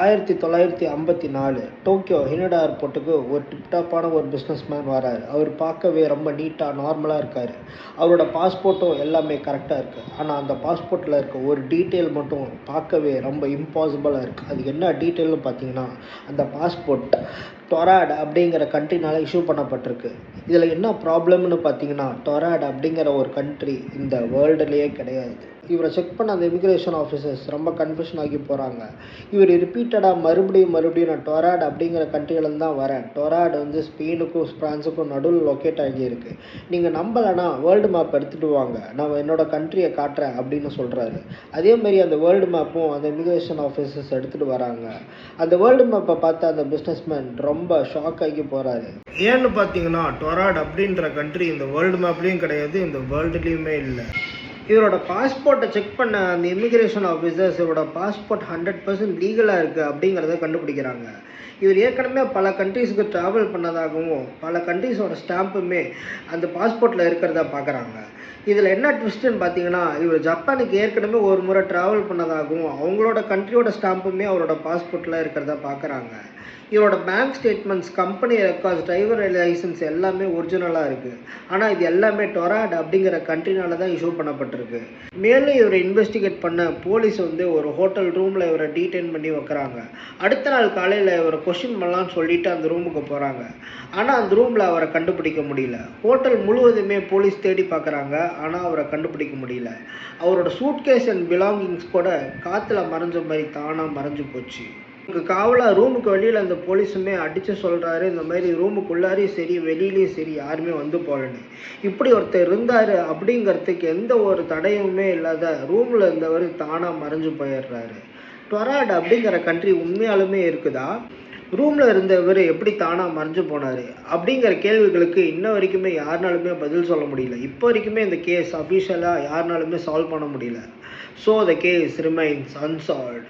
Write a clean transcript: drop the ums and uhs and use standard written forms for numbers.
1954 Tokyo ஹினடா ஏர்போர்ட்டுக்கு ஒரு டிப்டாப்பான ஒரு பிஸ்னஸ் மேன் வராரு. அவர் பார்க்கவே ரொம்ப நீட்டாக நார்மலாக இருக்கார். அவரோட பாஸ்போர்ட்டும் எல்லாமே கரெக்டாக இருக்குது. ஆனால் அந்த பாஸ்போர்ட்டில் இருக்க ஒரு டீட்டெயில் மட்டும் பார்க்கவே ரொம்ப இம்பாசிபிளாக இருக்குது. அது என்ன டீட்டெயில்னு பார்த்தீங்கன்னா, அந்த பாஸ்போர்ட் டொராட் அப்படிங்கிற கண்ட்ரினால் இஷ்யூ பண்ணப்பட்டிருக்கு. இதில் என்ன ப்ராப்ளம்னு பார்த்தீங்கன்னா, டொராட் அப்படிங்கிற ஒரு கண்ட்ரி இந்த வேர்ல்டுலேயே கிடையாது. இவரை செக் பண்ண அந்த இமிக்ரேஷன் ஆஃபீஸர்ஸ் ரொம்ப கன்ஃபியூஷன் ஆகி போகிறாங்க. இவர் ரிப்பீட்டடாக மறுபடியும் நான் டொராட் அப்படிங்கிற கண்ட்ரியிலேருந்து தான் வரேன். டொராட் ஸ்பெயினுக்கும் ஃப்ரான்ஸுக்கும் நடுவில் லொக்கேட் ஆகியிருக்கு. நீங்கள் நம்பலைன்னா வேர்ல்டு மேப் எடுத்துகிட்டு வாங்க, நான் என்னோடய கண்ட்ரியை காட்டுறேன் அப்படின்னு சொல்கிறாரு. அதேமாரி அந்த வேர்ல்டு மேப்பும் அந்த இமிக்ரேஷன் ஆஃபீஸர்ஸ் எடுத்துகிட்டு வராங்க. அந்த வேர்ல்டு மேப்பை பார்த்து அந்த பிஸ்னஸ்மேன் ரொம்ப ஷாக் ஆகி போகிறாரு. ஏன்னு பார்த்தீங்கன்னா, டொராட் அப்படின்ற கண்ட்ரி இந்த வேர்ல்டு மேப்லேயும் கிடையாது, இந்த வேர்ல்டுலேயுமே இல்லை. இவரோட பாஸ்போர்ட்டை செக் பண்ண அந்த இமிக்ரேஷன் ஆஃபீஸர்ஸ் இவரோட பாஸ்போர்ட் 100% லீகலாக இருக்குது அப்படிங்கிறத கண்டுபிடிக்கிறாங்க. இவர் ஏற்கனவே பல கண்ட்ரீஸுக்கு ட்ராவல் பண்ணதாகவும் பல கண்ட்ரீஸோட ஸ்டாம்புமே அந்த பாஸ்போர்ட்டில் இருக்கிறத பார்க்குறாங்க. இதில் என்ன ட்விஸ்ட்டுன்னு பார்த்தீங்கன்னா, இவர் ஜப்பானுக்கு ஏற்கனவே ஒரு முறை ட்ராவல் பண்ணதாகவும் அவங்களோட கண்ட்ரியோட ஸ்டாம்புமே அவரோட பாஸ்போர்ட்டில் இருக்கிறத பார்க்குறாங்க. இவரோட bank statements, company records, driver licence எல்லாமே ஒரிஜினலாக இருக்குது. ஆனால் இது எல்லாமே டொராட் அப்படிங்கிற கண்ட்ரினால தான் இஷ்யூ பண்ணப்பட்டிருக்கு. மேலும் இவரை இன்வெஸ்டிகேட் பண்ண போலீஸ் ஒரு ஹோட்டல் ரூமில் இவரை டீடைன் பண்ணி வைக்கிறாங்க. அடுத்த நாள் காலையில் இவரை கொஷின் பண்ணலான்னு சொல்லிட்டு அந்த ரூமுக்கு போகிறாங்க. ஆனால் அந்த ரூமில் அவரை கண்டுபிடிக்க முடியல. ஹோட்டல் முழுவதுமே போலீஸ் தேடி பார்க்குறாங்க, ஆனால் அவரை கண்டுபிடிக்க முடியல. அவரோட சூட்கேஸ் அண்ட் பிலாங்கிங்ஸ் கூட காற்றுல மறைஞ்ச மாதிரி தானாக மறைஞ்சு போச்சு. காவலாக ரூமுக்கு வெளியில் அந்த போலீஸுமே அடித்து சொல்கிறாரு, இந்த மாதிரி ரூமுக்குள்ளாரையும் சரி வெளியிலையும் சரி யாருமே வந்து போகலன்னு. இப்படி ஒருத்தர் இருந்தார் அப்படிங்கிறதுக்கு எந்த ஒரு தடையுமே இல்லாத ரூமில் இருந்தவர் தானாக மறைஞ்சு போயிடுறாரு. டொராட் அப்படிங்கிற கண்ட்ரி உண்மையாலுமே இருக்குதா? ரூமில் இருந்தவர் எப்படி தானாக மறைஞ்சு போனார் அப்படிங்கிற கேள்விகளுக்கு இன்ன வரைக்குமே யாருனாலுமே பதில் சொல்ல முடியல. இப்போ வரைக்குமே இந்த கேஸ் அஃபிஷியலாக யாருனாலுமே சால்வ் பண்ண முடியல. So the case remains unsolved.